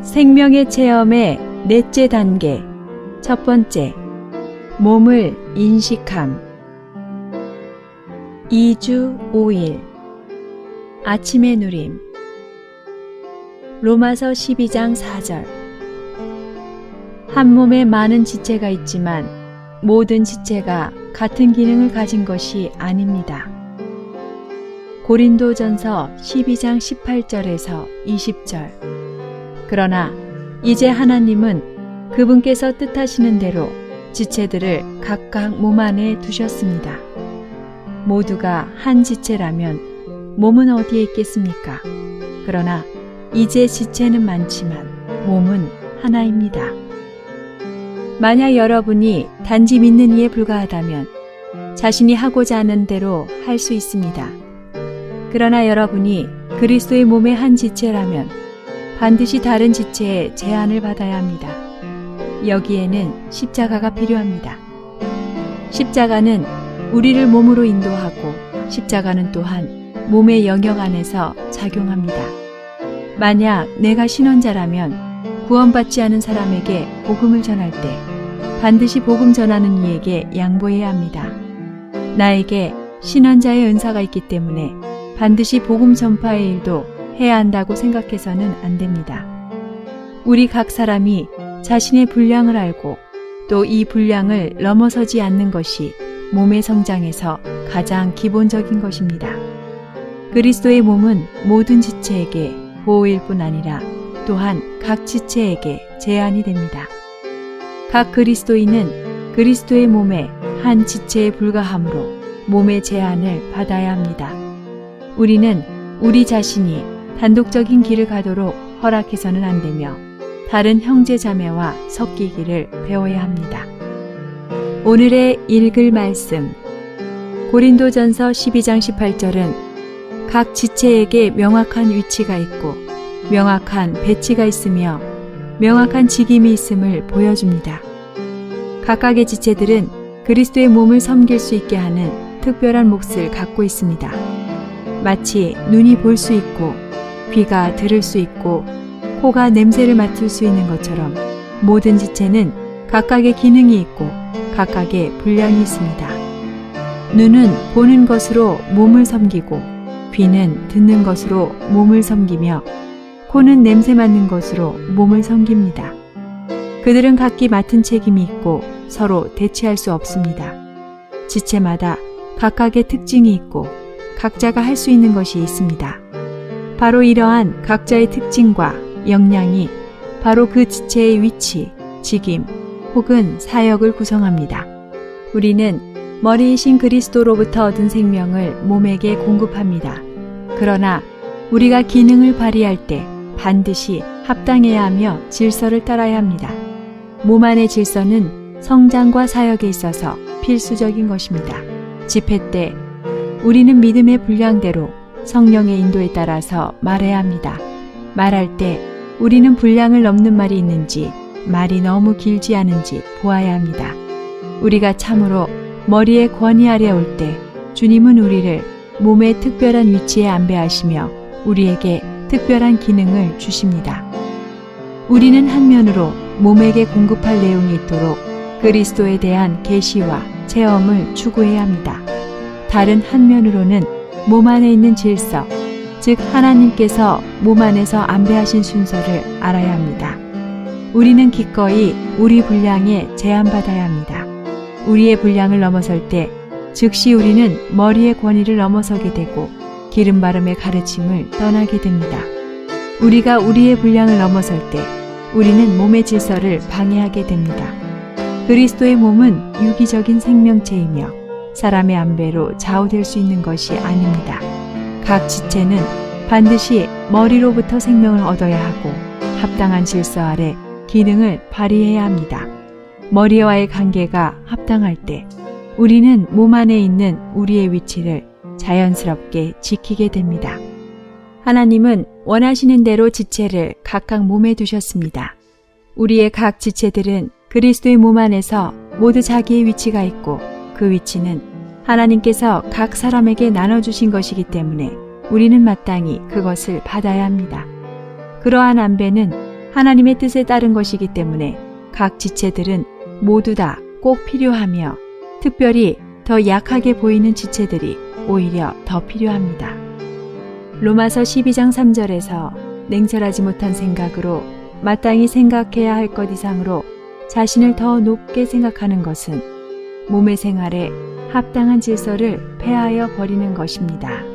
생명의 체험의 넷째 단계. 첫 번째, 몸을 인식함. 2주 5일 아침의 누림. 로마서 12장 4절. 한 몸에 많은 지체가 있지만 모든 지체가 같은 기능을 가진 것이 아닙니다. 고린도전서 12장 18절에서 20절. 그러나 이제 하나님은 그분께서 뜻하시는 대로 지체들을 각각 몸 안에 두셨습니다. 모두가 한 지체라면 몸은 어디에 있겠습니까? 그러나 이제 지체는 많지만 몸은 하나입니다. 만약 여러분이 단지 믿는 이에 불과하다면 자신이 하고자 하는 대로 할 수 있습니다. 그러나 여러분이 그리스도의 몸의 한 지체라면 반드시 다른 지체의 제한을 받아야 합니다. 여기에는 십자가가 필요합니다. 십자가는 우리를 몸으로 인도하고 십자가는 또한 몸의 영역 안에서 작용합니다. 만약 내가 신원자라면 구원받지 않은 사람에게 복음을 전할 때 반드시 복음 전하는 이에게 양보해야 합니다. 나에게 신원자의 은사가 있기 때문에 반드시 복음 전파의 일도 해야 한다고 생각해서는 안 됩니다. 우리 각 사람이 자신의 분량을 알고 또 이 분량을 넘어서지 않는 것이 몸의 성장에서 가장 기본적인 것입니다. 그리스도의 몸은 모든 지체에게 보호일 뿐 아니라 또한 각 지체에게 제한이 됩니다. 각 그리스도인은 그리스도의 몸의 한 지체에 불과하므로 몸의 제한을 받아야 합니다. 우리는 우리 자신이 단독적인 길을 가도록 허락해서는 안 되며 다른 형제 자매와 섞이기를 배워야 합니다. 오늘의 읽을 말씀. 고린도전서 12장 18절은 각 지체에게 명확한 위치가 있고 명확한 배치가 있으며 명확한 직임이 있음을 보여줍니다. 각각의 지체들은 그리스도의 몸을 섬길 수 있게 하는 특별한 몫을 갖고 있습니다. 마치 눈이 볼 수 있고 귀가 들을 수 있고 코가 냄새를 맡을 수 있는 것처럼 모든 지체는 각각의 기능이 있고 각각의 분량이 있습니다. 눈은 보는 것으로 몸을 섬기고 귀는 듣는 것으로 몸을 섬기며 코는 냄새 맡는 것으로 몸을 섬깁니다. 그들은 각기 맡은 책임이 있고 서로 대체할 수 없습니다. 지체마다 각각의 특징이 있고 각자가 할 수 있는 것이 있습니다. 바로 이러한 각자의 특징과 역량이 바로 그 지체의 위치, 직임 혹은 사역을 구성합니다. 우리는 머리이신 그리스도로부터 얻은 생명을 몸에게 공급합니다. 그러나 우리가 기능을 발휘할 때 반드시 합당해야 하며 질서를 따라야 합니다. 몸 안의 질서는 성장과 사역에 있어서 필수적인 것입니다. 집회 때 우리는 믿음의 분량대로 성령의 인도에 따라서 말해야 합니다. 말할 때 우리는 분량을 넘는 말이 있는지 말이 너무 길지 않은지 보아야 합니다. 우리가 참으로 머리의 권위 아래 올 때 주님은 우리를 몸의 특별한 위치에 안배하시며 우리에게 특별한 기능을 주십니다. 우리는 한 면으로 몸에게 공급할 내용이 있도록 그리스도에 대한 계시와 체험을 추구해야 합니다. 다른 한 면으로는 몸 안에 있는 질서, 즉 하나님께서 몸 안에서 안배하신 순서를 알아야 합니다. 우리는 기꺼이 우리 분량에 제한받아야 합니다. 우리의 분량을 넘어설 때 즉시 우리는 머리의 권위를 넘어서게 되고 기름바름의 가르침을 떠나게 됩니다. 우리가 우리의 분량을 넘어설 때 우리는 몸의 질서를 방해하게 됩니다. 그리스도의 몸은 유기적인 생명체이며 사람의 안배로 좌우될 수 있는 것이 아닙니다. 각 지체는 반드시 머리로부터 생명을 얻어야 하고 합당한 질서 아래 기능을 발휘해야 합니다. 머리와의 관계가 합당할 때 우리는 몸 안에 있는 우리의 위치를 자연스럽게 지키게 됩니다. 하나님은 원하시는 대로 지체를 각각 몸에 두셨습니다. 우리의 각 지체들은 그리스도의 몸 안에서 모두 자기의 위치가 있고 그 위치는 하나님께서 각 사람에게 나눠주신 것이기 때문에 우리는 마땅히 그것을 받아야 합니다. 그러한 안배는 하나님의 뜻에 따른 것이기 때문에 각 지체들은 모두 다 꼭 필요하며 특별히 더 약하게 보이는 지체들이 오히려 더 필요합니다. 로마서 12장 3절에서 냉철하지 못한 생각으로 마땅히 생각해야 할 것 이상으로 자신을 더 높게 생각하는 것은 몸의 생활에 합당한 질서를 폐하여 버리는 것입니다.